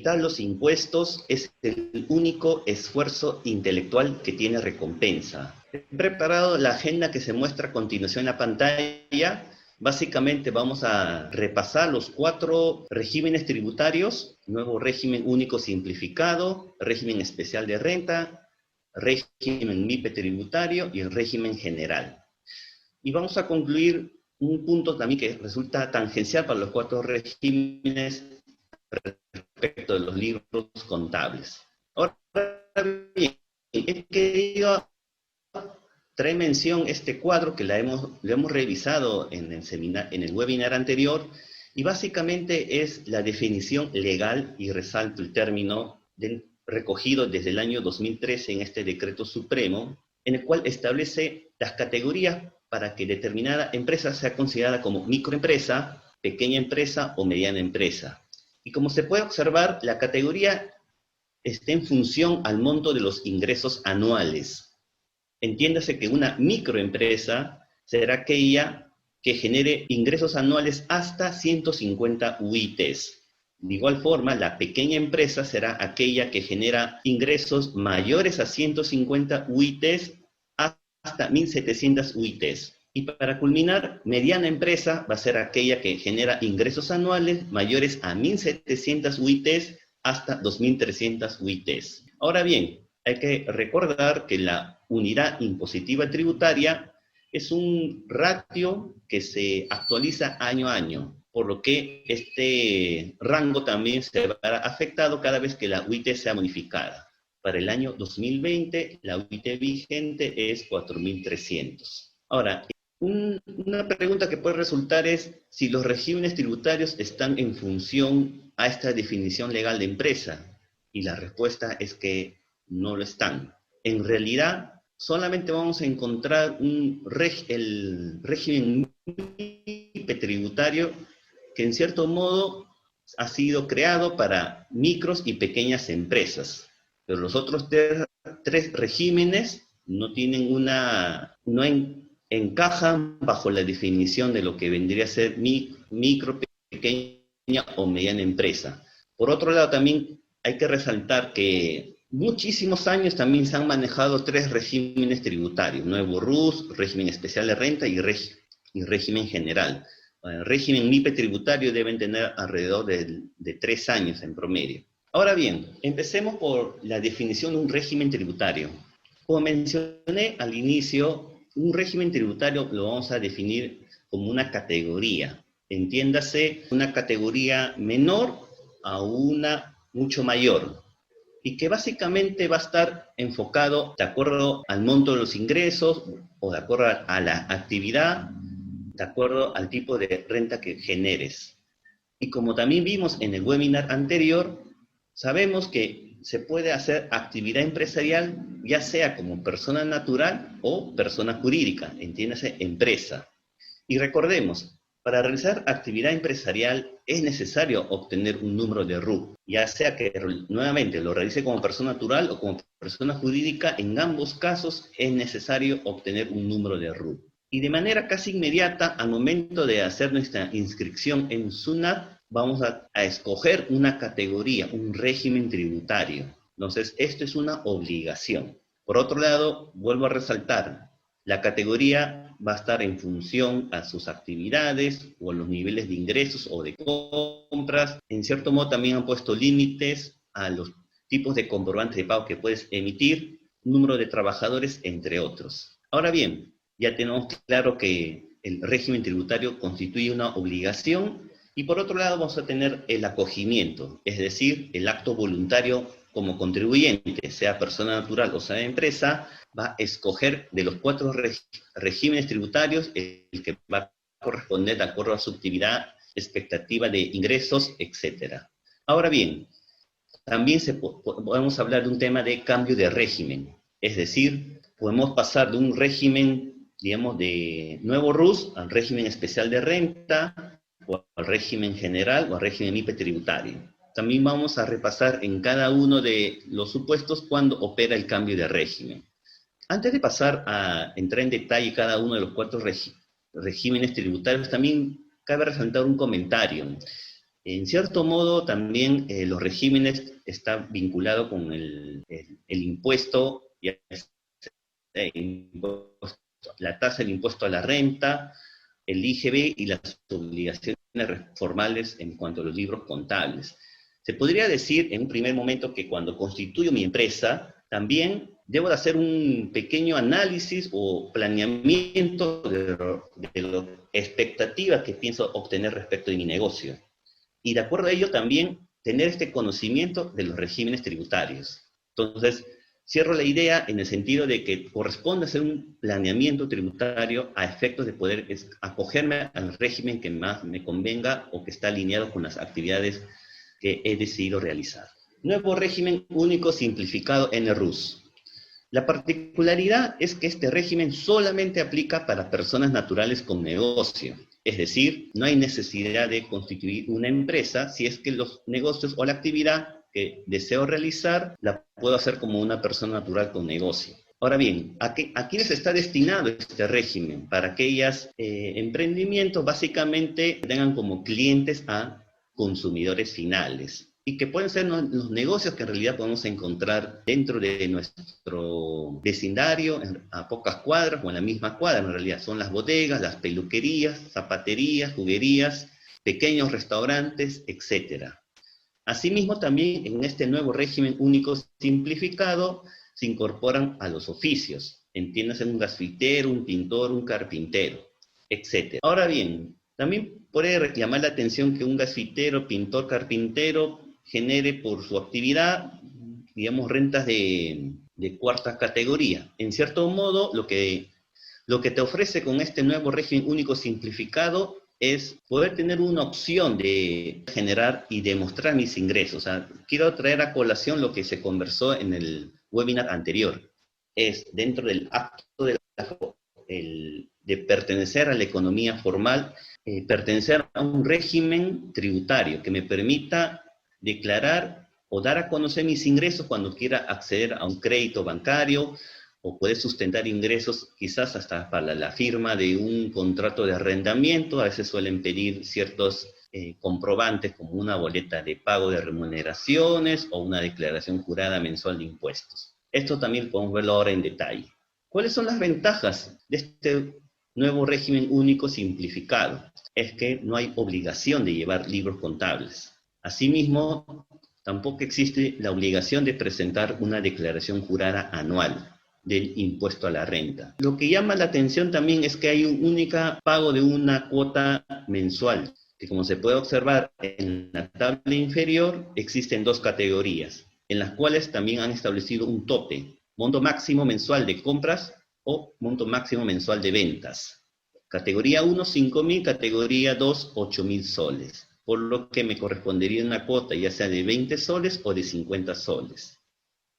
evitar los impuestos es el único esfuerzo intelectual que tiene recompensa. He preparado la agenda que se muestra a continuación en la pantalla. Básicamente vamos a repasar los 4 regímenes tributarios: nuevo régimen único simplificado, régimen especial de renta, régimen MIPE tributario y el régimen general. Y vamos a concluir un punto también que resulta tangencial para los 4 regímenes respecto de los libros contables. Ahora bien, he querido traer mención este cuadro que lo hemos revisado en el webinar anterior, y básicamente es la definición legal, y resalto el término recogido desde el año 2013 en este decreto supremo, en el cual establece las categorías para que determinada empresa sea considerada como microempresa, pequeña empresa o mediana empresa. Y como se puede observar, la categoría está en función al monto de los ingresos anuales. Entiéndase que una microempresa será aquella que genere ingresos anuales hasta 150 UITs. De igual forma, la pequeña empresa será aquella que genera ingresos mayores a 150 UITs hasta 1.700 UITs. Y para culminar, mediana empresa va a ser aquella que genera ingresos anuales mayores a 1.700 UITs hasta 2.300 UITs. Ahora bien, hay que recordar que la unidad impositiva tributaria es un ratio que se actualiza año a año, por lo que este rango también se verá afectado cada vez que la UIT sea modificada. Para el año 2020, la UIT vigente es 4.300. Ahora, una pregunta que puede resultar es si los regímenes tributarios están en función a esta definición legal de empresa, y la respuesta es que no lo están. En realidad, solamente vamos a encontrar el régimen MIPE tributario que en cierto modo ha sido creado para micros y pequeñas empresas, pero los otros 3 regímenes no tienen encajan bajo la definición de lo que vendría a ser micro, pequeña o mediana empresa. Por otro lado, también hay que resaltar que muchísimos años también se han manejado 3 regímenes tributarios: nuevo RUS, régimen especial de renta y régimen general. El régimen MIPE tributario deben tener alrededor de 3 años en promedio. Ahora bien, empecemos por la definición de un régimen tributario. Como mencioné al inicio, un régimen tributario lo vamos a definir como una categoría. Entiéndase, una categoría menor a una mucho mayor, y que básicamente va a estar enfocado de acuerdo al monto de los ingresos o de acuerdo a la actividad, de acuerdo al tipo de renta que generes. Y como también vimos en el webinar anterior, sabemos que se puede hacer actividad empresarial ya sea como persona natural o persona jurídica, entiéndase, empresa. Y recordemos, para realizar actividad empresarial es necesario obtener un número de RUC, ya sea que nuevamente lo realice como persona natural o como persona jurídica. En ambos casos es necesario obtener un número de RUC. Y de manera casi inmediata, al momento de hacer nuestra inscripción en SUNAT, vamos a escoger una categoría, un régimen tributario. Entonces, esto es una obligación. Por otro lado, vuelvo a resaltar, la categoría va a estar en función a sus actividades o a los niveles de ingresos o de compras. En cierto modo también han puesto límites a los tipos de comprobantes de pago que puedes emitir, número de trabajadores, entre otros. Ahora bien, ya tenemos claro que el régimen tributario constituye una obligación, y por otro lado vamos a tener el acogimiento, es decir, el acto voluntario como contribuyente, sea persona natural o sea empresa, va a escoger de los 4 regímenes tributarios el que va a corresponder de acuerdo a su actividad, expectativa de ingresos, etc. Ahora bien, también podemos hablar de un tema de cambio de régimen, es decir, podemos pasar de un régimen, digamos, de nuevo RUS al régimen especial de renta, o al régimen general o al régimen MIPE tributario. También vamos a repasar en cada uno de los supuestos cuando opera el cambio de régimen. Antes de pasar a entrar en detalle cada uno de los 4 regímenes tributarios, también cabe resaltar un comentario. En cierto modo, también los regímenes están vinculados con el impuesto, ya sea la tasa del impuesto a la renta, el IGB y las obligaciones formales en cuanto a los libros contables. Se podría decir en un primer momento que cuando constituyo mi empresa, también debo de hacer un pequeño análisis o planeamiento de la expectativa que pienso obtener respecto de mi negocio. Y de acuerdo a ello también tener este conocimiento de los regímenes tributarios. Entonces, cierro la idea en el sentido de que corresponde hacer un planeamiento tributario a efectos de poder acogerme al régimen que más me convenga o que está alineado con las actividades que he decidido realizar. Nuevo régimen único simplificado NRUS. La particularidad es que este régimen solamente aplica para personas naturales con negocio. Es decir, no hay necesidad de constituir una empresa si es que los negocios o la actividad que deseo realizar la puedo hacer como una persona natural con negocio. Ahora bien, ¿a quiénes está destinado este régimen? Para aquellos emprendimientos básicamente que tengan como clientes a consumidores finales y que pueden ser los negocios que en realidad podemos encontrar dentro de nuestro vecindario, a pocas cuadras o en la misma cuadra. En realidad son las bodegas, las peluquerías, zapaterías, juguerías, pequeños restaurantes, etc. Asimismo, también en este nuevo régimen único simplificado se incorporan a los oficios, entiéndase un gasfitero, un pintor, un carpintero, etc. Ahora bien, también puede llamar la atención que un gasfitero, pintor, carpintero genere por su actividad, digamos, rentas de cuarta categoría. En cierto modo, lo que te ofrece con este nuevo régimen único simplificado es poder tener una opción de generar y demostrar mis ingresos. O sea, quiero traer a colación lo que se conversó en el webinar anterior. Es dentro del acto de pertenecer a la economía formal, pertenecer a un régimen tributario que me permita declarar o dar a conocer mis ingresos cuando quiera acceder a un crédito bancario o poder sustentar ingresos quizás hasta para la firma de un contrato de arrendamiento. A veces suelen pedir ciertos comprobantes como una boleta de pago de remuneraciones o una declaración jurada mensual de impuestos. Esto también podemos verlo ahora en detalle. ¿Cuáles son las ventajas de este nuevo régimen único simplificado? Es que no hay obligación de llevar libros contables. Asimismo, tampoco existe la obligación de presentar una declaración jurada anual del impuesto a la renta. Lo que llama la atención también es que hay un único pago de una cuota mensual, que como se puede observar en la tabla inferior, existen dos categorías, en las cuales también han establecido un tope, monto máximo mensual de compras o monto máximo mensual de ventas. Categoría 1, 5.000, categoría 2, 8.000 soles. Por lo que me correspondería una cuota ya sea de 20 soles o de 50 soles.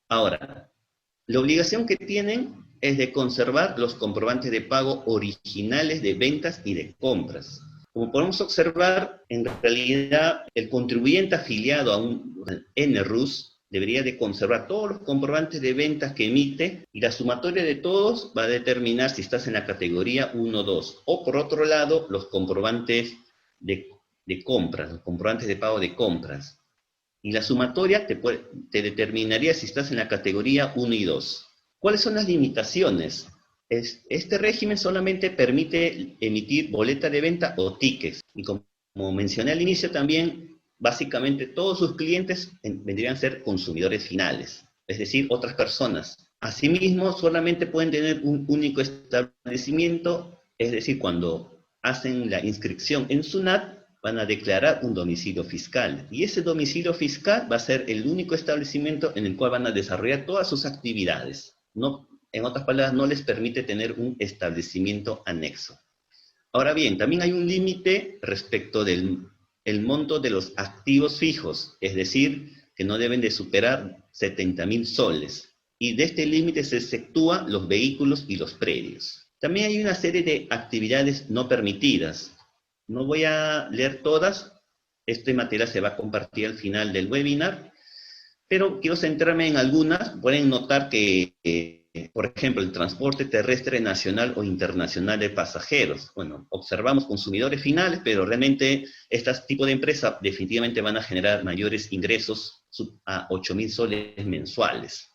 Ahora, la obligación que tienen es de conservar los comprobantes de pago originales de ventas y de compras. Como podemos observar, en realidad el contribuyente afiliado a un NRUS debería de conservar todos los comprobantes de ventas que emite y la sumatoria de todos va a determinar si estás en la categoría 1 o 2. O por otro lado, los comprobantes de compras, los comprobantes de pago de compras. Y la sumatoria te determinaría si estás en la categoría 1 y 2. ¿Cuáles son las limitaciones? Este régimen solamente permite emitir boleta de venta o tickets. Y como mencioné al inicio también, básicamente todos sus clientes vendrían a ser consumidores finales, es decir, otras personas. Asimismo, solamente pueden tener un único establecimiento, es decir, cuando hacen la inscripción en SUNAT, van a declarar un domicilio fiscal. Y ese domicilio fiscal va a ser el único establecimiento en el cual van a desarrollar todas sus actividades. No, en otras palabras, no les permite tener un establecimiento anexo. Ahora bien, también hay un límite respecto del monto de los activos fijos, es decir, que no deben de superar 70.000 soles. Y de este límite se exceptúan los vehículos y los predios. También hay una serie de actividades no permitidas. No voy a leer todas, este material se va a compartir al final del webinar, pero quiero centrarme en algunas. Pueden notar que por ejemplo, el transporte terrestre nacional o internacional de pasajeros. Bueno, observamos consumidores finales, pero realmente este tipo de empresas definitivamente van a generar mayores ingresos a 8.000 soles mensuales.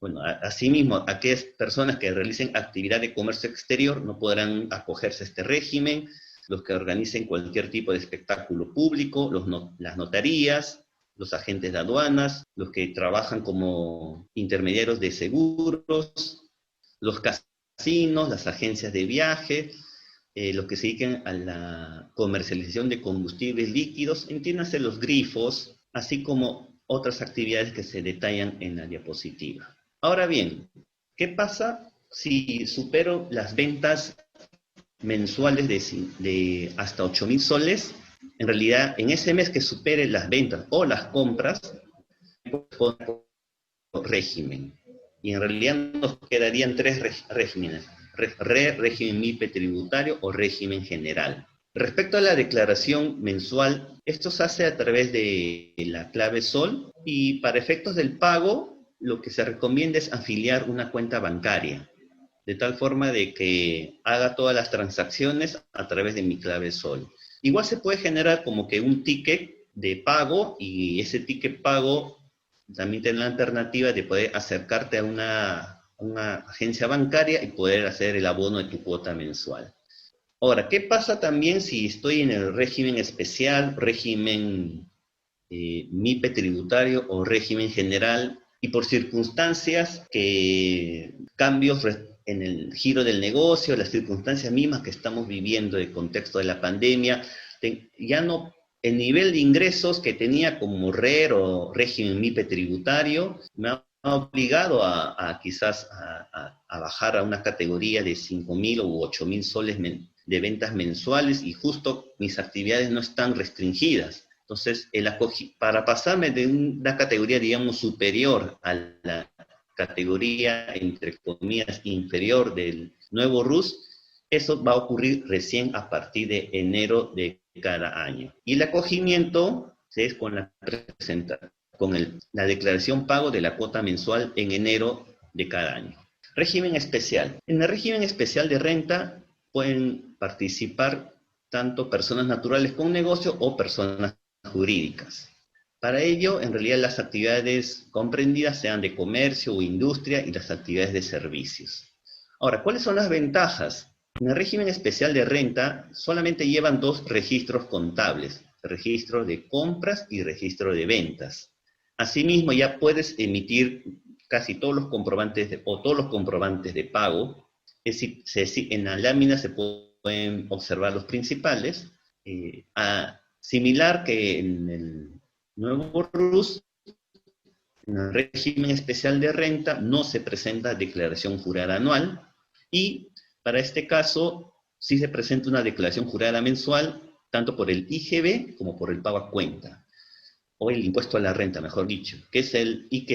Bueno, asimismo, aquellas personas que realicen actividad de comercio exterior no podrán acogerse a este régimen, los que organicen cualquier tipo de espectáculo público, las notarías, los agentes de aduanas, los que trabajan como intermediarios de seguros, los casinos, las agencias de viaje, los que se dediquen a la comercialización de combustibles líquidos, entiéndase los grifos, así como otras actividades que se detallan en la diapositiva. Ahora bien, ¿qué pasa si supero las ventas mensuales de hasta 8.000 soles? En realidad, en ese mes que supere las ventas o las compras, régimen. Y en realidad nos quedarían tres regímenes: régimen MIPE tributario o régimen general. Respecto a la declaración mensual, esto se hace a través de la clave SOL, y para efectos del pago, lo que se recomienda es afiliar una cuenta bancaria, de tal forma de que haga todas las transacciones a través de mi clave SOL. Igual se puede generar como que un ticket de pago, y ese ticket pago también tiene la alternativa de poder acercarte a una agencia bancaria y poder hacer el abono de tu cuota mensual. Ahora, ¿qué pasa también si estoy en el régimen especial, régimen MIPE tributario o régimen general, y por circunstancias cambios en el giro del negocio, las circunstancias mismas que estamos viviendo, el contexto de la pandemia, ya no, el nivel de ingresos que tenía como RER o régimen MIPE tributario me ha obligado quizás a bajar a una categoría de 5.000 u 8.000 soles de ventas mensuales, y justo mis actividades no están restringidas. Entonces, para pasarme de una categoría, digamos, superior a la categoría, entre comillas, inferior del nuevo RUS, eso va a ocurrir recién a partir de enero de cada año. Y el acogimiento es con la declaración pago de la cuota mensual en enero de cada año. Régimen especial. En el régimen especial de renta pueden participar tanto personas naturales con negocio o personas jurídicas. Para ello, en realidad, las actividades comprendidas sean de comercio o industria, y las actividades de servicios. Ahora, ¿cuáles son las ventajas? En el régimen especial de renta solamente llevan dos registros contables: registro de compras y registro de ventas. Asimismo, ya puedes emitir casi todos los comprobantes de pago. Es decir, en la lámina se pueden observar los principales. Similar que en el nuevo RUS, en el régimen especial de renta no se presenta declaración jurada anual, y para este caso sí se presenta una declaración jurada mensual, tanto por el IGB como por el pago a cuenta, o el impuesto a la renta, mejor dicho,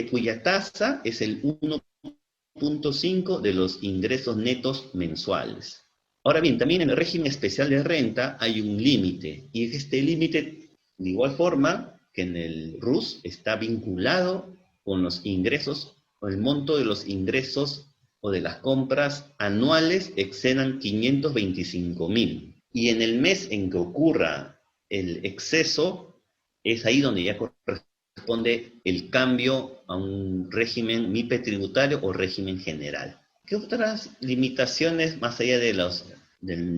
cuya tasa es el 1.5 de los ingresos netos mensuales. Ahora bien, también en el régimen especial de renta hay un límite, y este límite, de igual forma que en el RUS, está vinculado con los ingresos, o el monto de los ingresos o de las compras anuales excedan 525.000. Y en el mes en que ocurra el exceso, es ahí donde ya corresponde el cambio a un régimen MIPE tributario o régimen general. ¿Qué otras limitaciones, más allá del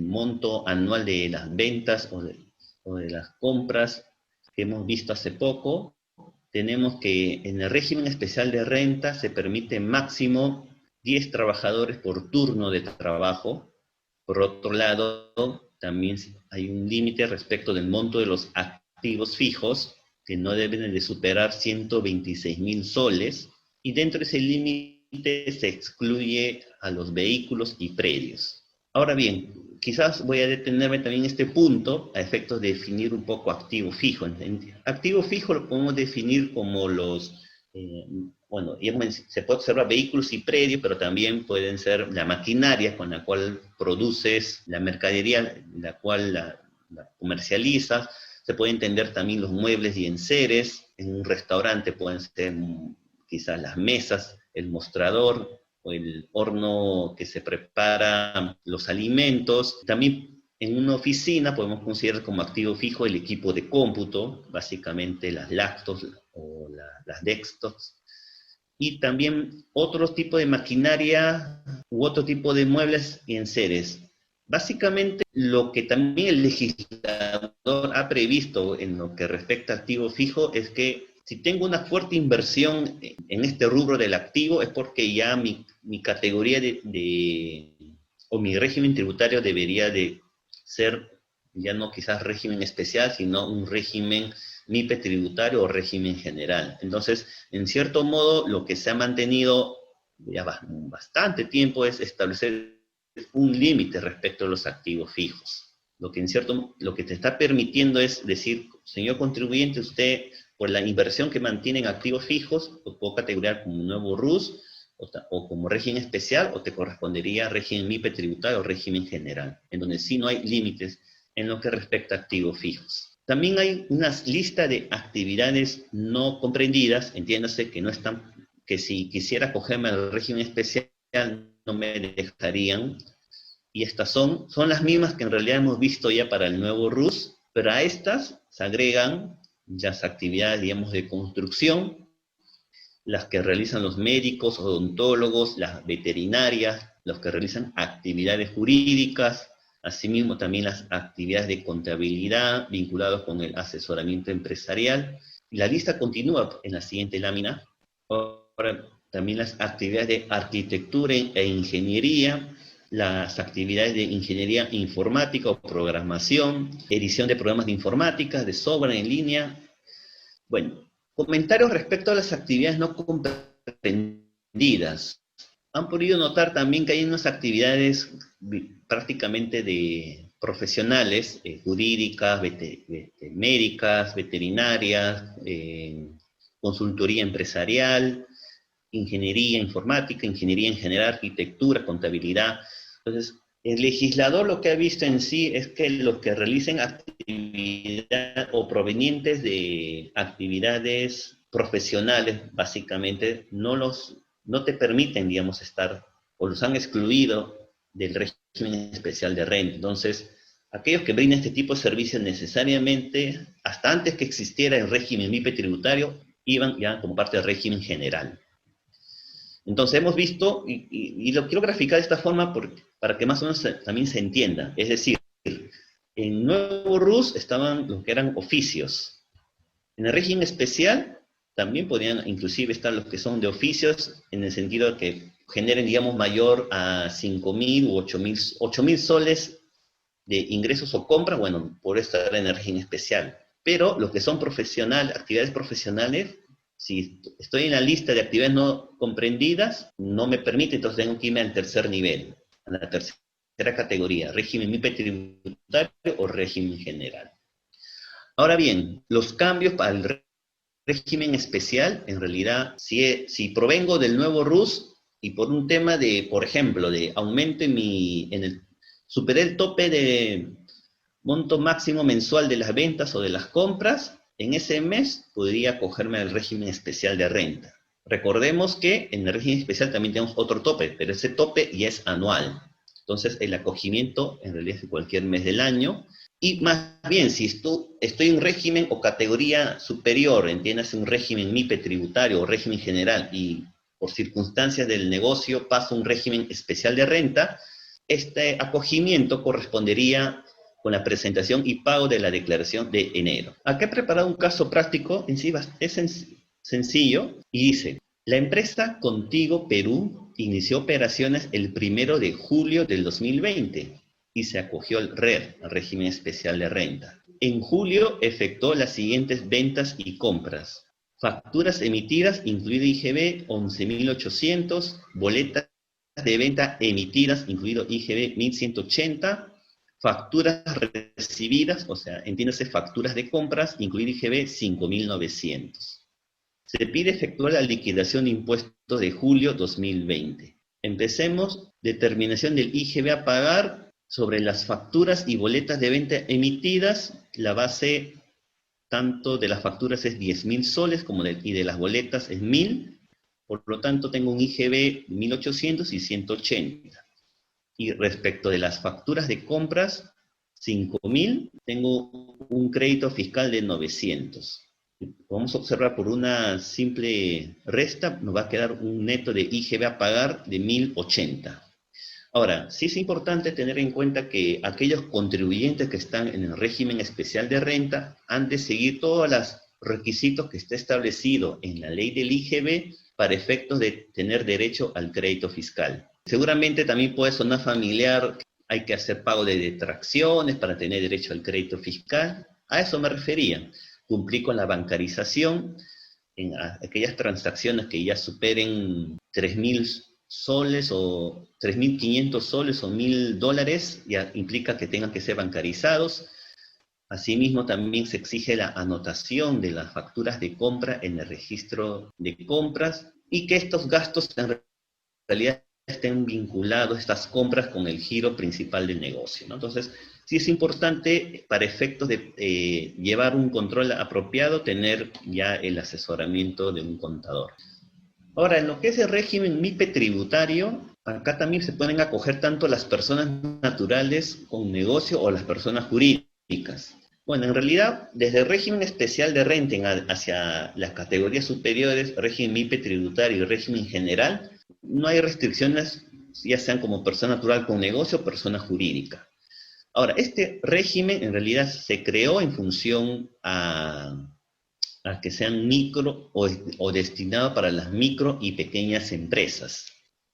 monto anual de las ventas o de las compras que hemos visto hace poco? Tenemos que en el régimen especial de renta se permite máximo 10 trabajadores por turno de trabajo. Por otro lado, también hay un límite respecto del monto de los activos fijos, que no deben de superar 126.000 soles, y dentro de ese límite se excluye a los vehículos y predios. Ahora bien, quizás voy a detenerme también en este punto a efectos de definir un poco activo fijo. Activo fijo lo podemos definir como se puede observar vehículos y predios, pero también pueden ser la maquinaria con la cual produces, la mercadería la cual la comercializas. Se puede entender también los muebles y enseres. En un restaurante pueden ser quizás las mesas, el mostrador o el horno que se prepara los alimentos. También en una oficina podemos considerar como activo fijo el equipo de cómputo, básicamente las laptops o las desktops, y también otro tipo de maquinaria u otro tipo de muebles y enseres. Básicamente, lo que también el legislador ha previsto en lo que respecta a activo fijo es que si tengo una fuerte inversión en este rubro del activo es porque ya mi categoría o mi régimen tributario debería de ser ya no quizás régimen especial, sino un régimen MIPE tributario o régimen general. Entonces, en cierto modo, lo que se ha mantenido ya bastante tiempo es establecer un límite respecto a los activos fijos. Lo que te está permitiendo es decir, señor contribuyente, usted, por la inversión que mantiene en activos fijos, lo puedo categorizar como un nuevo RUS o como régimen especial, o te correspondería régimen MIPE tributario o régimen general, en donde sí no hay límites en lo que respecta a activos fijos. También hay una lista de actividades no comprendidas, entiéndase que no están, que si quisiera cogerme al régimen especial no me dejarían, y estas son las mismas que en realidad hemos visto ya para el nuevo RUS, pero a estas se agregan las actividades, digamos, de construcción, las que realizan los médicos, odontólogos, las veterinarias, los que realizan actividades jurídicas, asimismo también las actividades de contabilidad vinculadas con el asesoramiento empresarial. Y la lista continúa en la siguiente lámina. Ahora, también las actividades de arquitectura e ingeniería, las actividades de ingeniería informática o programación, edición de programas de informática, de software en línea. Bueno, comentarios respecto a las actividades no comprendidas. Han podido notar también que hay unas actividades prácticamente de profesionales, jurídicas, médicas, veterinarias, consultoría empresarial, ingeniería informática, ingeniería en general, arquitectura, contabilidad. Entonces, el legislador lo que ha visto en sí es que los que realicen actividad o provenientes de actividades profesionales, básicamente, no te permiten, digamos, estar, o los han excluido del régimen especial de renta. Entonces, aquellos que brindan este tipo de servicios necesariamente, hasta antes que existiera el régimen MIPE tributario, iban ya como parte del régimen general. Entonces hemos visto, y lo quiero graficar de esta forma para que más o menos también se entienda. Es decir, en nuevo RUS estaban los que eran oficios. En el régimen especial también podían inclusive estar los que son de oficios, en el sentido de que generen, digamos, mayor a 5.000 u 8.000 soles de ingresos o compras, bueno, por estar en el régimen especial. Pero los que son actividades profesionales, si estoy en la lista de actividades no comprendidas, no me permite, entonces tengo que irme al tercer nivel, a la tercera categoría, régimen MIPE tributario o régimen general. Ahora bien, los cambios para el régimen especial, en realidad, si provengo del nuevo RUS y por un tema de, por ejemplo, de aumento superé el tope de monto máximo mensual de las ventas o de las compras, en ese mes podría acogerme al régimen especial de renta. Recordemos que en el régimen especial también tenemos otro tope, pero ese tope ya es anual. Entonces, el acogimiento en realidad es de cualquier mes del año. Y más bien, si estoy en régimen o categoría superior, entiéndase un régimen MIPE tributario o régimen general, y por circunstancias del negocio paso a un régimen especial de renta, este acogimiento correspondería con la presentación y pago de la declaración de enero. Acá he preparado un caso práctico, en sí es sencillo, y dice: la empresa Contigo Perú inició operaciones el 1 de julio del 2020 y se acogió al RER, al régimen especial de renta. En julio efectuó las siguientes ventas y compras: facturas emitidas, incluido IGB, 11.800, boletas de venta emitidas, incluido IGB, 1.180, facturas recibidas, o sea, entiéndase facturas de compras, incluido IGB, 5.900. Se pide efectuar la liquidación de impuestos de julio 2020. Empecemos. Determinación del IGB a pagar sobre las facturas y boletas de venta emitidas. La base tanto de las facturas es 10.000 soles como y de las boletas es 1.000. Por lo tanto, tengo un IGB 1800 y 180. Y respecto de las facturas de compras, 5.000, tengo un crédito fiscal de 900. Vamos a observar por una simple resta, nos va a quedar un neto de IGB a pagar de 1.080. Ahora, sí es importante tener en cuenta que aquellos contribuyentes que están en el régimen especial de renta han de seguir todos los requisitos que está establecido en la ley del IGB para efectos de tener derecho al crédito fiscal. Seguramente también puede sonar familiar, hay que hacer pago de detracciones para tener derecho al crédito fiscal. A eso me refería. Cumplir con la bancarización en aquellas transacciones que ya superen 3.000 soles o 3.500 soles o $1.000, ya implica que tengan que ser bancarizados. Asimismo, también se exige la anotación de las facturas de compra en el registro de compras y que estos gastos en realidad estén vinculados, estas compras, con el giro principal del negocio, ¿no? Entonces, sí es importante, para efectos de llevar un control apropiado, tener ya el asesoramiento de un contador. Ahora, en lo que es el régimen MIPE tributario, acá también se pueden acoger tanto las personas naturales con negocio o las personas jurídicas. Bueno, en realidad, desde el régimen especial de renta hacia las categorías superiores, régimen MIPE tributario y régimen general, no hay restricciones, ya sean como persona natural con negocio o persona jurídica. Ahora, este régimen en realidad se creó en función a que sean micro o destinado para las micro y pequeñas empresas.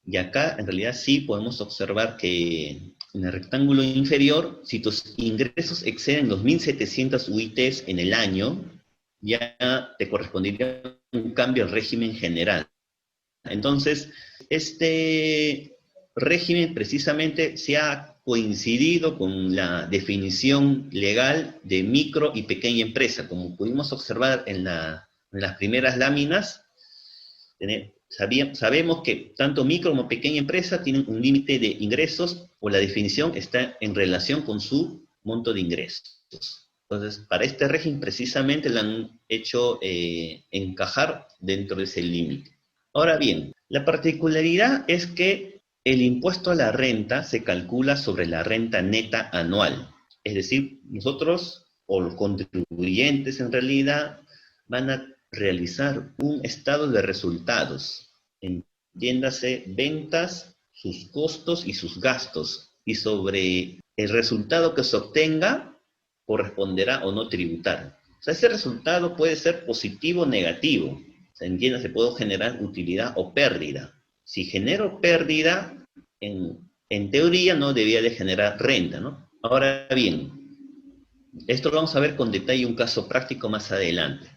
Y acá en realidad sí podemos observar que en el rectángulo inferior, si tus ingresos exceden los 1.700 UITs en el año, ya te correspondería un cambio al régimen general. Entonces, este régimen precisamente se ha coincidido con la definición legal de micro y pequeña empresa. Como pudimos observar en las primeras láminas, sabemos que tanto micro como pequeña empresa tienen un límite de ingresos, o la definición está en relación con su monto de ingresos. Entonces, para este régimen precisamente lo han hecho encajar dentro de ese límite. Ahora bien, la particularidad es que el impuesto a la renta se calcula sobre la renta neta anual. Es decir, nosotros, o los contribuyentes en realidad, van a realizar un estado de resultados. Entiéndase, ventas, sus costos y sus gastos. Y sobre el resultado que se obtenga, corresponderá o no tributar. O sea, ese resultado puede ser positivo o negativo. Entiéndase, puedo generar utilidad o pérdida. Si genero pérdida, en teoría no debía de generar renta, ¿no? Ahora bien, esto lo vamos a ver con detalle un caso práctico más adelante.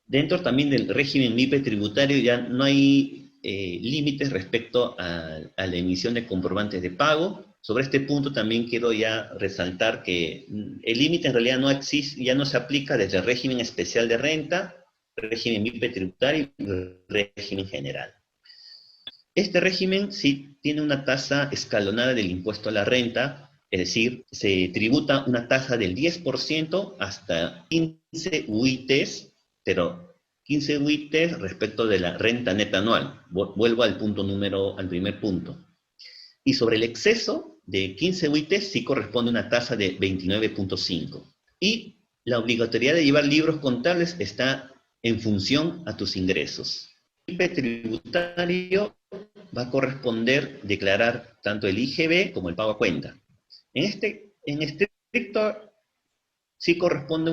Dentro también del régimen MIPE tributario ya no hay límites respecto a la emisión de comprobantes de pago. Sobre este punto también quiero ya resaltar que el límite en realidad no existe, ya no se aplica desde el régimen especial de renta, régimen MIPE tributario y régimen general. Este régimen sí tiene una tasa escalonada del impuesto a la renta, es decir, se tributa una tasa del 10% hasta 15 UITs, pero 15 UITs respecto de la renta neta anual. Vuelvo al primer punto. Y sobre el exceso de 15 UITs sí corresponde una tasa de 29.5. Y la obligatoriedad de llevar libros contables está en función a tus ingresos. El IPE tributario va a corresponder declarar tanto el IGB como el pago a cuenta. En estricto sí corresponde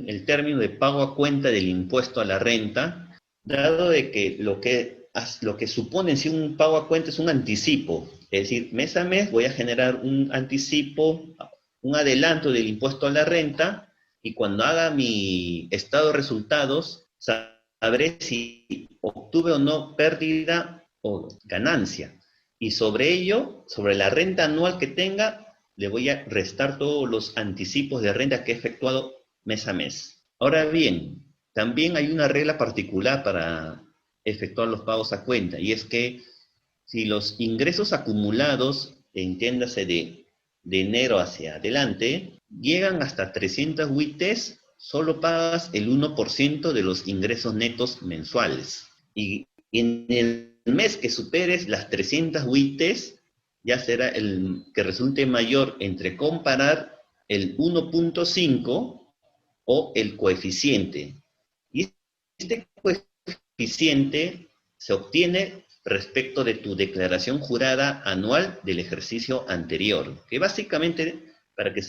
el término de pago a cuenta del impuesto a la renta, dado de que lo que supone en sí un pago a cuenta es un anticipo. Es decir, mes a mes voy a generar un anticipo, un adelanto del impuesto a la renta, y cuando haga mi estado de resultados, sabré si obtuve o no pérdida o ganancia. Y sobre ello, sobre la renta anual que tenga, le voy a restar todos los anticipos de renta que he efectuado mes a mes. Ahora bien, también hay una regla particular para efectuar los pagos a cuenta, y es que si los ingresos acumulados, entiéndase de enero hacia adelante, llegan hasta 300 UITs, solo pagas el 1% de los ingresos netos mensuales. Y En el mes que superes las 300 UITs, ya será el que resulte mayor entre comparar el 1.5 o el coeficiente. Y este coeficiente se obtiene respecto de tu declaración jurada anual del ejercicio anterior, que básicamente, para que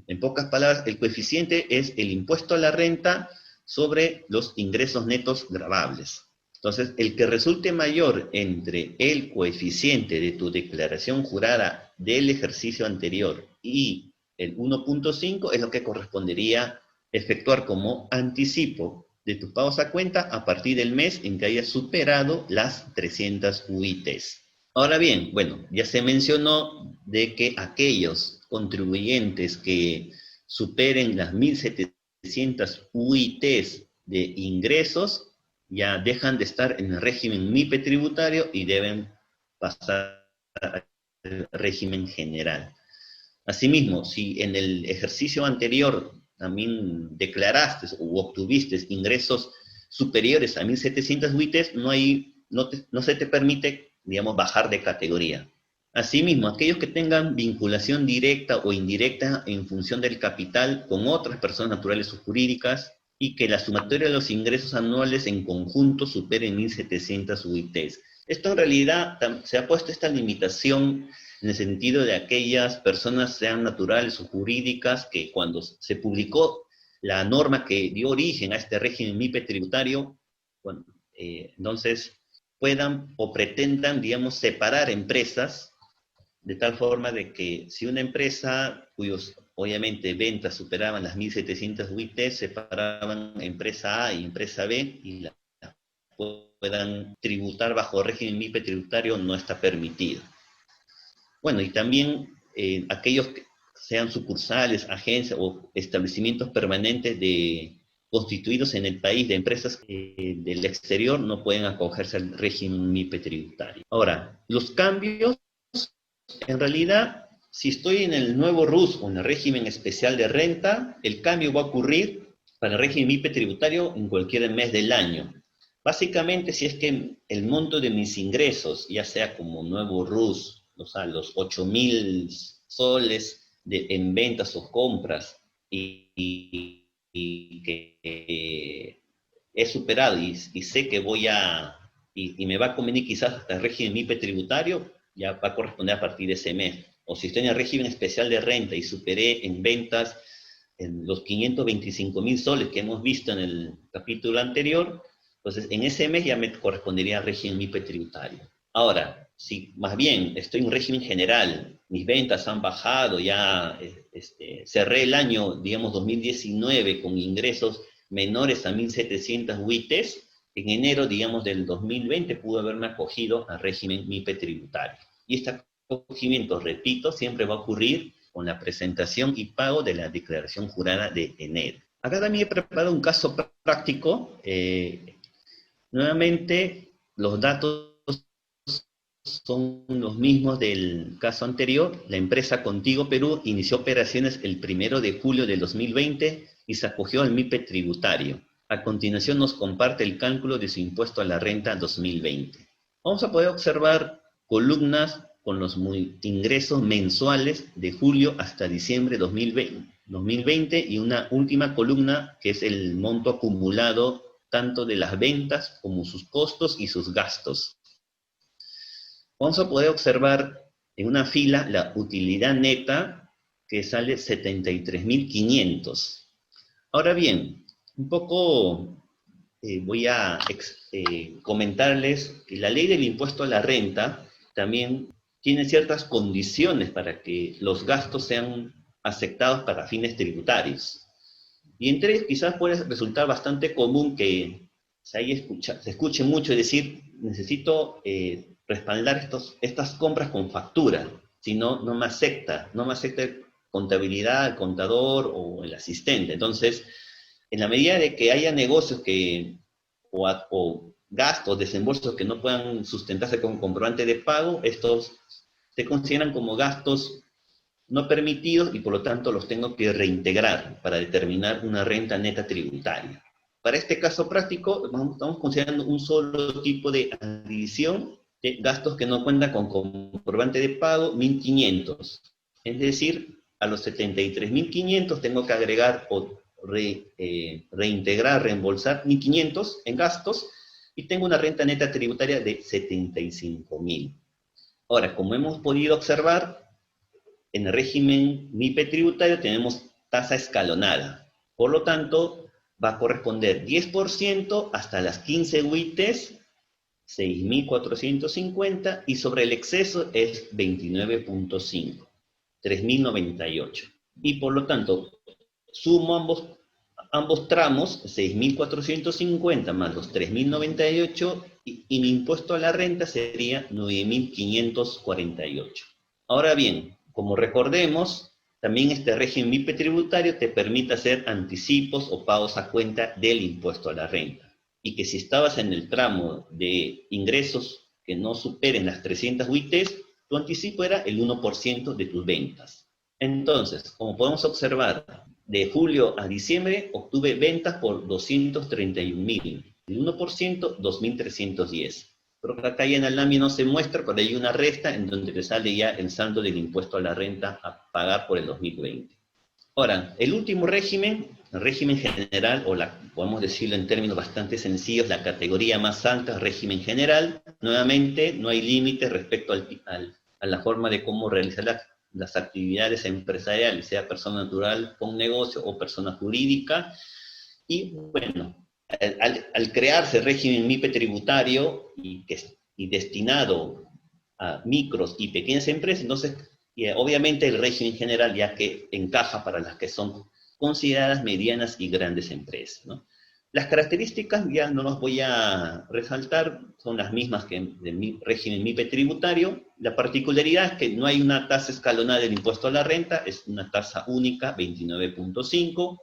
en pocas palabras, el coeficiente es el impuesto a la renta sobre los ingresos netos gravables. Entonces, el que resulte mayor entre el coeficiente de tu declaración jurada del ejercicio anterior y el 1.5 es lo que correspondería efectuar como anticipo de tus pagos a cuenta a partir del mes en que hayas superado las 300 UITs. Ahora bien, bueno, ya se mencionó de que aquellos contribuyentes que superen las 1.700 UITs de ingresos ya dejan de estar en el régimen MIPE tributario y deben pasar al régimen general. Asimismo, si en el ejercicio anterior también declaraste u obtuviste ingresos superiores a 1.700 UITs, no se te permite, digamos, bajar de categoría. Asimismo, aquellos que tengan vinculación directa o indirecta en función del capital con otras personas naturales o jurídicas, y que la sumatoria de los ingresos anuales en conjunto supere 1.700 UITs. Esto en realidad se ha puesto esta limitación en el sentido de aquellas personas, sean naturales o jurídicas, que cuando se publicó la norma que dio origen a este régimen MIPE tributario, bueno, entonces puedan o pretendan, digamos, separar empresas de tal forma de que si una empresa cuyos, obviamente, ventas superaban las 1.700 UIT, separaban empresa A y empresa B y la puedan tributar bajo régimen MIPE tributario, no está permitido. Bueno, y también aquellos que sean sucursales, agencias o establecimientos permanentes constituidos en el país de empresas del exterior no pueden acogerse al régimen MIPE tributario. Ahora, los cambios, en realidad, si estoy en el nuevo RUS o en el régimen especial de renta, el cambio va a ocurrir para el régimen MIPE tributario en cualquier mes del año. Básicamente, si es que el monto de mis ingresos, ya sea como nuevo RUS, o sea, los 8.000 soles en ventas o compras, y que he superado y sé que y me va a convenir quizás hasta el régimen MIPE tributario, ya va a corresponder a partir de ese mes. O si estoy en el régimen especial de renta y superé en ventas en los 525.000 soles que hemos visto en el capítulo anterior, entonces en ese mes ya me correspondería al régimen MIPE tributario. Ahora, si más bien estoy en un régimen general, mis ventas han bajado, ya cerré el año, digamos, 2019 con ingresos menores a 1.700 UITs, en enero, digamos, del 2020 pude haberme acogido al régimen MIPE tributario. Y este acogimiento, repito, siempre va a ocurrir con la presentación y pago de la declaración jurada de enero. Acá también he preparado un caso práctico. Nuevamente, los datos son los mismos del caso anterior. La empresa Contigo Perú inició operaciones el 1 de julio del 2020 y se acogió al MIPE tributario. A continuación nos comparte el cálculo de su impuesto a la renta 2020. Vamos a poder observar columnas con los ingresos mensuales de julio hasta diciembre 2020 y una última columna que es el monto acumulado tanto de las ventas como sus costos y sus gastos. Vamos a poder observar en una fila la utilidad neta que sale 73.500. Ahora bien, un poco voy a comentarles que la ley del impuesto a la renta también tiene ciertas condiciones para que los gastos sean aceptados para fines tributarios. Y entre ellos quizás puede resultar bastante común que se escuche mucho decir, necesito respaldar estas compras con factura, si no, no me acepta contabilidad, el contador o el asistente. Entonces, en la medida de que haya negocios o gastos, desembolsos que no puedan sustentarse con comprobante de pago, estos se consideran como gastos no permitidos y por lo tanto los tengo que reintegrar para determinar una renta neta tributaria. para este caso práctico, estamos considerando un solo tipo de adición de gastos que no cuentan con comprobante de pago, 1.500. Es decir, a los 73.500 tengo que agregar o reintegrar, reembolsar 1.500 en gastos, y tengo una renta neta tributaria de 75.000. Ahora, como hemos podido observar, en el régimen MIPE tributario tenemos tasa escalonada. Por lo tanto, va a corresponder 10% hasta las 15 UITs, 6.450, y sobre el exceso es 29.5, 3.098. Y por lo tanto, sumo ambos tramos, 6.450 más los 3.098, y mi impuesto a la renta sería 9.548. Ahora bien, como recordemos, también este régimen MIPE tributario te permite hacer anticipos o pagos a cuenta del impuesto a la renta. Y que si estabas en el tramo de ingresos que no superen las 300 UITs, tu anticipo era el 1% de tus ventas. Entonces, como podemos observar, de julio a diciembre obtuve ventas por 231.000. El 1%, 2.310. Creo que acá ya en el lámina no se muestra, pero hay una resta en donde te sale ya el saldo del impuesto a la renta a pagar por el 2020. Ahora, el último régimen, el régimen general, podemos decirlo en términos bastante sencillos, la categoría más alta, régimen general. Nuevamente, no hay límites respecto a la forma de cómo realizar las actividades empresariales, sea persona natural con negocio o persona jurídica. Y bueno, al crearse el régimen MIPE tributario y destinado a micros y pequeñas empresas, entonces obviamente el régimen general ya que encaja para las que son consideradas medianas y grandes empresas, ¿no? Las características ya no las voy a resaltar, son las mismas que del régimen MIPE tributario. La particularidad es que no hay una tasa escalonada del impuesto a la renta, es una tasa única, 29.5.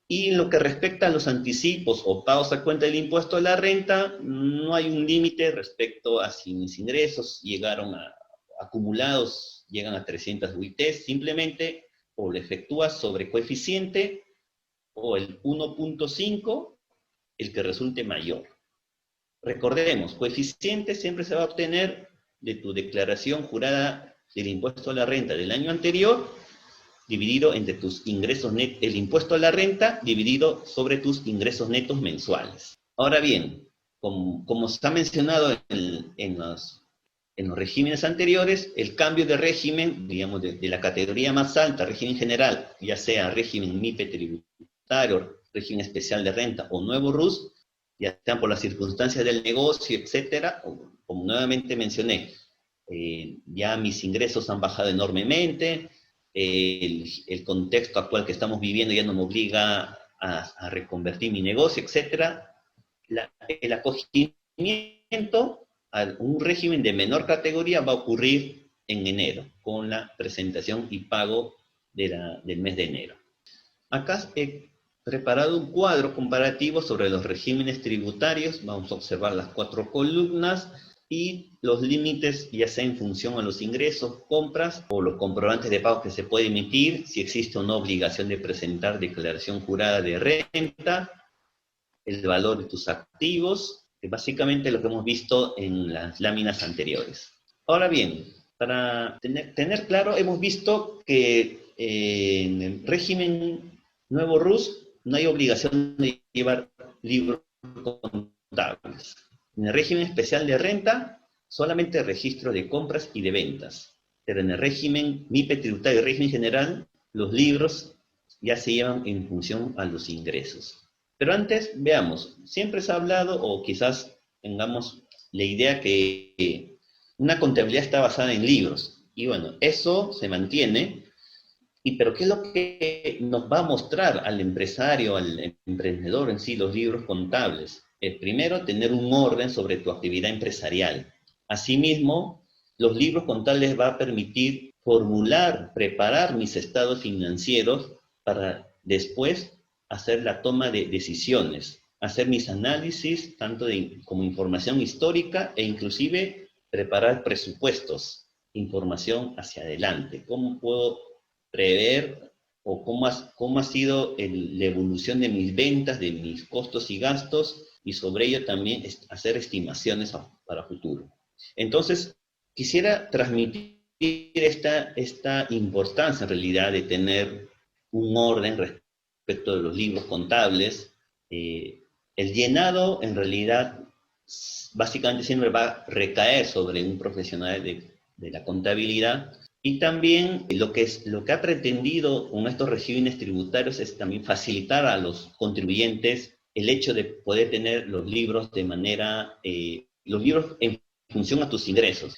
Y en lo que respecta a los anticipos o pagos a cuenta del impuesto a la renta, no hay un límite respecto a si mis ingresos acumulados llegan a 300 UITs, simplemente o lo efectúas sobre coeficiente o el 1.5, el que resulte mayor. Recordemos, coeficiente siempre se va a obtener de tu declaración jurada del impuesto a la renta del año anterior, dividido entre tus ingresos netos, el impuesto a la renta dividido sobre tus ingresos netos mensuales. Ahora bien, como está mencionado en los regímenes anteriores, el cambio de régimen, digamos, de la categoría más alta, régimen general, ya sea régimen MIPE tributario, régimen especial de renta o nuevo RUS, ya sean por las circunstancias del negocio, etcétera, como nuevamente mencioné, ya mis ingresos han bajado enormemente, el contexto actual que estamos viviendo ya no me obliga a reconvertir mi negocio, etcétera. El acogimiento a un régimen de menor categoría va a ocurrir en enero, con la presentación y pago del mes de enero. Acá he preparado un cuadro comparativo sobre los regímenes tributarios. Vamos a observar las 4 columnas y los límites, ya sea en función a los ingresos, compras o los comprobantes de pago que se puede emitir, si existe una obligación de presentar declaración jurada de renta, el valor de tus activos, que básicamente lo que hemos visto en las láminas anteriores. Ahora bien, para tener claro, hemos visto que en el régimen nuevo RUS no hay obligación de llevar libros contables. En el régimen especial de renta, solamente registro de compras y de ventas. Pero en el régimen MIPE tributario y régimen general, los libros ya se llevan en función a los ingresos. Pero antes, veamos, siempre se ha hablado, o quizás tengamos la idea que una contabilidad está basada en libros. Y bueno, eso se mantiene, pero ¿qué es lo que nos va a mostrar al empresario, al emprendedor en sí, los libros contables? Primero, tener un orden sobre tu actividad empresarial. Asimismo, los libros contables van a permitir preparar mis estados financieros para después hacer la toma de decisiones, hacer mis análisis, tanto como información histórica, e inclusive preparar presupuestos, información hacia adelante. ¿Cómo puedo prever o cómo ha sido la evolución de mis ventas, de mis costos y gastos, y sobre ello también hacer estimaciones para futuro. Entonces, quisiera transmitir esta importancia en realidad de tener un orden respecto de los libros contables. El llenado en realidad básicamente siempre va a recaer sobre un profesional de la contabilidad, y también lo que ha pretendido con estos regímenes tributarios es también facilitar a los contribuyentes el hecho de poder tener los libros los libros en función a tus ingresos.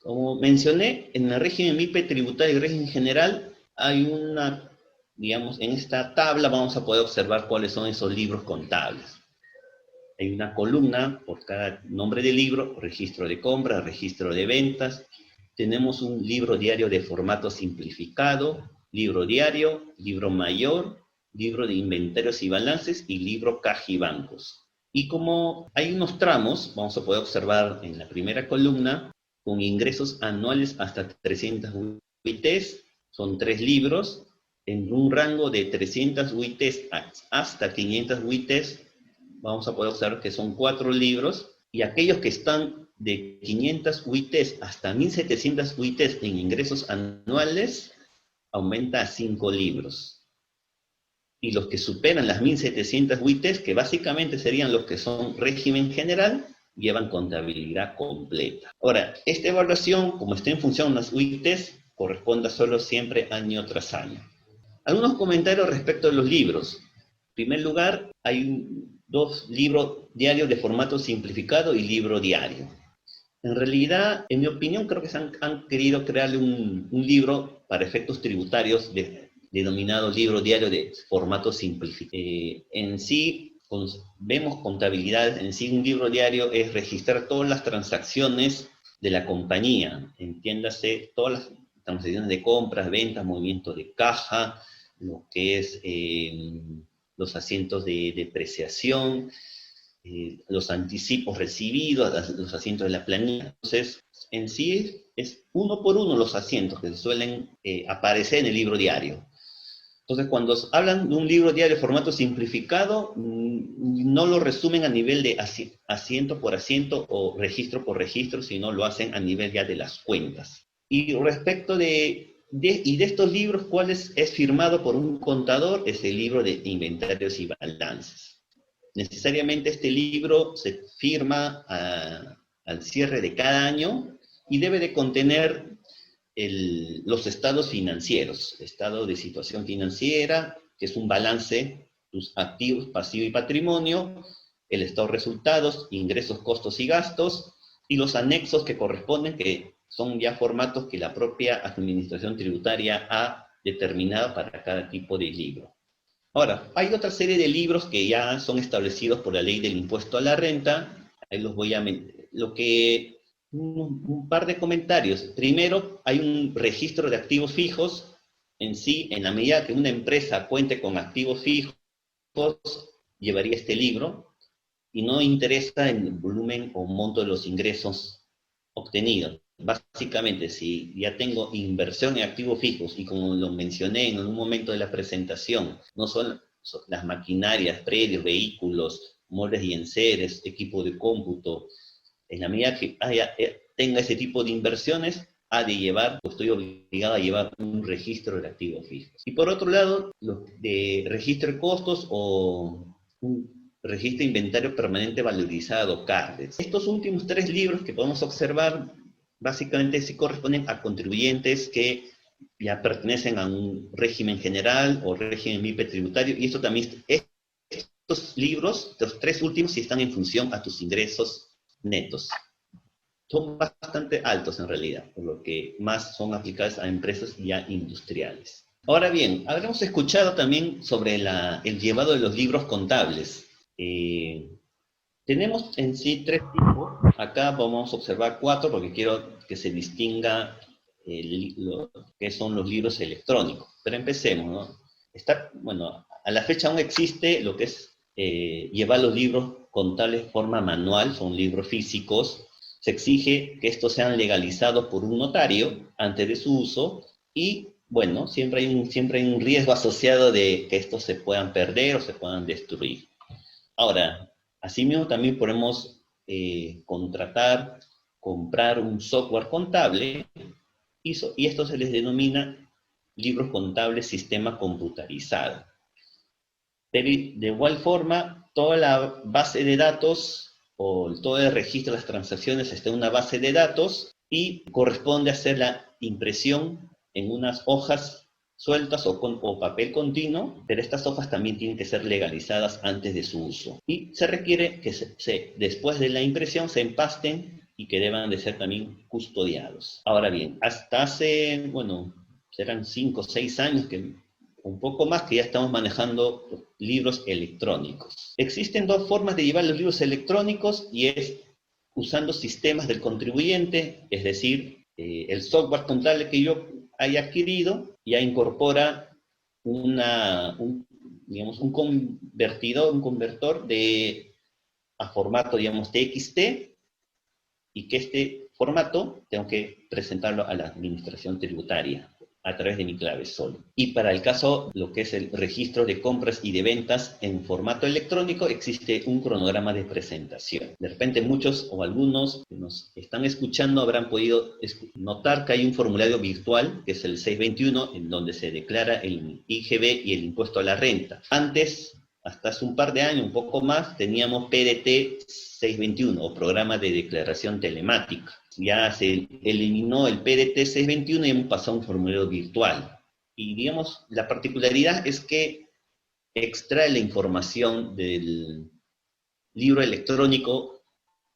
Como mencioné, en el régimen MIPE tributario y régimen general hay digamos, en esta tabla vamos a poder observar cuáles son esos libros contables. Hay una columna por cada nombre de libro: registro de compras, registro de ventas. Tenemos un libro diario de formato simplificado, libro diario, libro mayor, libro de inventarios y balances y libro caja y bancos. Y como hay unos tramos, vamos a poder observar en la primera columna, con ingresos anuales hasta 300 UITs, son 3 libros, en un rango de 300 UITs hasta 500 UITs, vamos a poder observar que son 4 libros, y aquellos que están de 500 UITs hasta 1.700 UITs en ingresos anuales, aumenta a 5 libros. Y los que superan las 1.700 UITs, que básicamente serían los que son régimen general, llevan contabilidad completa. Ahora, esta evaluación, como está en función de las UITs, corresponde solo siempre año tras año. Algunos comentarios respecto de los libros. En primer lugar, hay 2 libros diarios de formato simplificado y libro diario. En realidad, en mi opinión, creo que han querido crearle un libro para efectos tributarios denominado libro diario de formato simplificado. En sí, vemos contabilidad, en sí un libro diario es registrar todas las transacciones de la compañía, entiéndase, todas las transacciones de compras, ventas, movimiento de caja, lo que es los asientos de depreciación, los anticipos recibidos, los asientos de la planilla. Entonces, en sí es uno por uno los asientos que suelen aparecer en el libro diario. Entonces, cuando hablan de un libro diario de formato simplificado, no lo resumen a nivel de asiento por asiento o registro por registro, sino lo hacen a nivel ya de las cuentas. Y respecto de estos libros, ¿cuál es firmado por un contador? Es el libro de inventarios y balances. Necesariamente este libro se firma al cierre de cada año y debe de contener los estados financieros, estado de situación financiera, que es un balance, tus activos, pasivo y patrimonio, el estado de resultados, ingresos, costos y gastos, y los anexos que corresponden, que son ya formatos que la propia administración tributaria ha determinado para cada tipo de libro. Ahora, hay otra serie de libros que ya son establecidos por la ley del impuesto a la renta. Ahí los voy a un par de comentarios. Primero, hay un registro de activos fijos. En sí, en la medida que una empresa cuente con activos fijos, llevaría este libro, y no interesa en el volumen o monto de los ingresos obtenidos. Básicamente, si ya tengo inversión en activos fijos, y como lo mencioné en un momento de la presentación, no son las maquinarias, predios, vehículos, moldes y enseres, equipo de cómputo, en la medida que tenga ese tipo de inversiones, estoy obligado a llevar un registro de activos fijos. Y por otro lado, los de registro de costos o un registro de inventario permanente valorizado, CARDES. Estos últimos 3 libros que podemos observar, básicamente sí corresponden a contribuyentes que ya pertenecen a un régimen general o régimen MIPE tributario, y esto también, estos libros, los 3 últimos, sí están en función a tus ingresos netos. Son bastante altos en realidad, por lo que más son aplicados a empresas ya industriales. Ahora bien, habremos escuchado también sobre el llevado de los libros contables. Tenemos en sí 3 tipos. Acá vamos a observar 4 porque quiero que se distinga lo que son los libros electrónicos. Pero empecemos, ¿no? A la fecha aún existe lo que es llevar los libros contables de forma manual, son libros físicos. Se exige que estos sean legalizados por un notario antes de su uso, y bueno, siempre hay un riesgo asociado de que estos se puedan perder o se puedan destruir. Ahora, asimismo también podemos comprar un software contable y esto se les denomina libros contables sistema computarizado. De igual forma, toda la base de datos o todo el registro de las transacciones está en una base de datos y corresponde hacer la impresión en unas hojas sueltas o papel continuo, pero estas hojas también tienen que ser legalizadas antes de su uso. Y se requiere que después de la impresión se empasten y que deban de ser también custodiados. Ahora bien, hasta hace, bueno, serán 5 o 6 años que un poco más que ya estamos manejando libros electrónicos. Existen dos formas de llevar los libros electrónicos y es usando sistemas del contribuyente, es decir, el software contable que yo haya adquirido ya incorpora un convertor a formato, digamos, TXT, y que este formato tengo que presentarlo a la administración tributaria a través de mi clave SOL. Y para el caso, lo que es el registro de compras y de ventas en formato electrónico, existe un cronograma de presentación. De repente muchos o algunos que nos están escuchando habrán podido notar que hay un formulario virtual, que es el 621, en donde se declara el IGB y el impuesto a la renta. Antes, hasta hace un par de años, un poco más, teníamos PDT 621, o Programa de Declaración Telemática. Ya se eliminó el PDT 621 y hemos pasado a un formulario virtual. Y digamos, la particularidad es que extrae la información del libro electrónico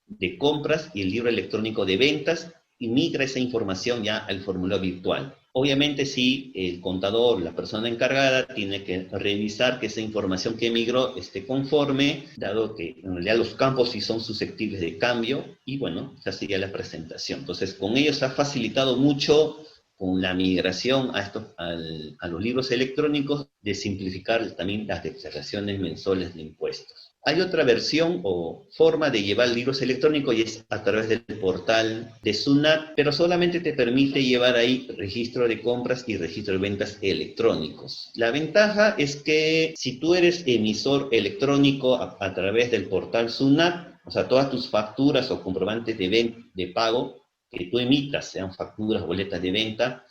de compras y el libro electrónico de ventas y migra esa información ya al formulario virtual. Obviamente sí, el contador, la persona encargada, tiene que revisar que esa información que migró esté conforme, dado que en realidad los campos sí son susceptibles de cambio, y bueno, esa sería la presentación. Entonces, con ello se ha facilitado mucho con la migración a los libros electrónicos, de simplificar también las declaraciones mensuales de impuestos. Hay otra versión o forma de llevar libros electrónicos y es a través del portal de SUNAT, pero solamente te permite llevar ahí registro de compras y registro de ventas electrónicos. La ventaja es que si tú eres emisor electrónico a través del portal SUNAT, o sea, todas tus facturas o comprobantes de pago que tú emitas, sean facturas, boletas de venta,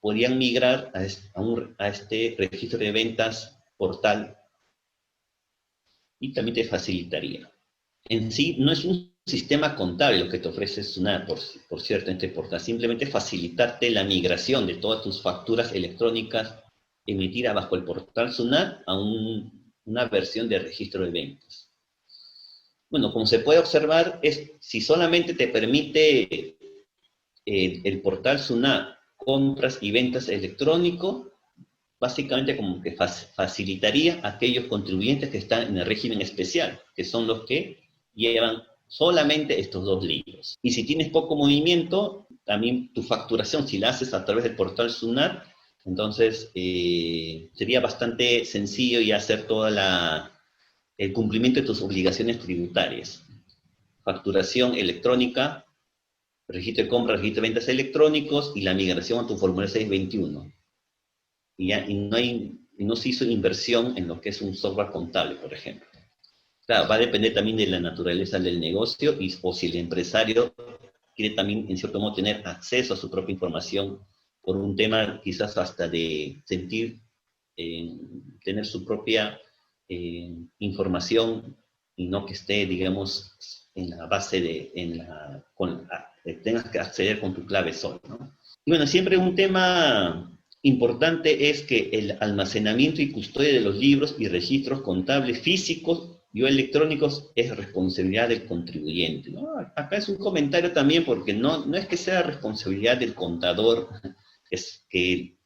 podrían migrar a este registro de ventas portal y también te facilitaría. En sí, no es un sistema contable lo que te ofrece SUNAT, por cierto, en este portal, simplemente facilitarte la migración de todas tus facturas electrónicas emitidas bajo el portal SUNAT a una versión de registro de ventas. Bueno, como se puede observar, si solamente te permite el portal SUNAT compras y ventas electrónico, básicamente como que facilitaría a aquellos contribuyentes que están en el régimen especial, que son los que llevan solamente estos dos libros. Y si tienes poco movimiento, también tu facturación, si la haces a través del portal SUNAT, entonces sería bastante sencillo y hacer todo el cumplimiento de tus obligaciones tributarias. Facturación electrónica, registro de compras, registro de ventas electrónicos y la migración a tu formulario 621. Y no se hizo inversión en lo que es un software contable, por ejemplo. Claro, va a depender también de la naturaleza del negocio o si el empresario quiere también, en cierto modo, tener acceso a su propia información por un tema quizás hasta de sentir, tener su propia información y no que esté, digamos, en la base tengas que acceder con tu clave SOL, ¿no? Y bueno, siempre un tema importante es que el almacenamiento y custodia de los libros y registros contables físicos y o electrónicos es responsabilidad del contribuyente, ¿no? Acá es un comentario también porque no es que sea responsabilidad del contador que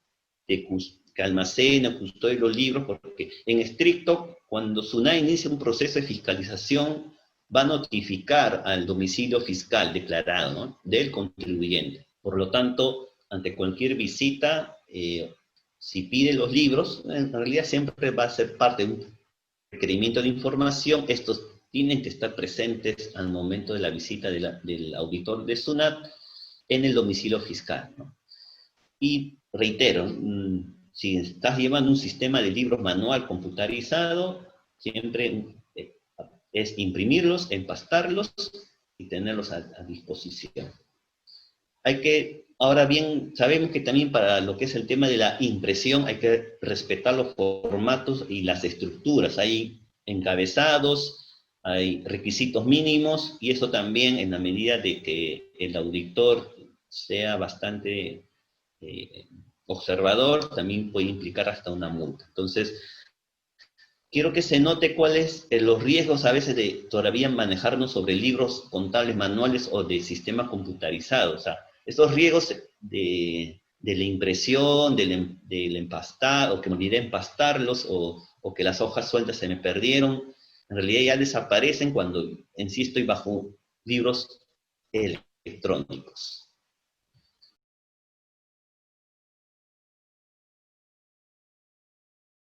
almacena, custodia los libros, porque en estricto, cuando SUNAT inicia un proceso de fiscalización, va a notificar al domicilio fiscal declarado, ¿no?, del contribuyente. Por lo tanto, ante cualquier visita, si pide los libros, en realidad siempre va a ser parte de un requerimiento de información. Estos tienen que estar presentes al momento de la visita del auditor de SUNAT en el domicilio fiscal, ¿no? Y reitero, si estás llevando un sistema de libros manual computarizado, siempre es imprimirlos, empastarlos y tenerlos a disposición. Ahora bien, sabemos que también para lo que es el tema de la impresión hay que respetar los formatos y las estructuras. Hay encabezados, hay requisitos mínimos, y eso también, en la medida de que el auditor sea bastante observador, también puede implicar hasta una multa. Entonces, quiero que se note cuáles los riesgos a veces de todavía manejarnos sobre libros contables manuales o de sistemas computarizados. O sea, esos riesgos de la impresión, del empastar, o que me olvidé empastarlos, o que las hojas sueltas se me perdieron, en realidad ya desaparecen cuando en sí estoy bajo libros electrónicos.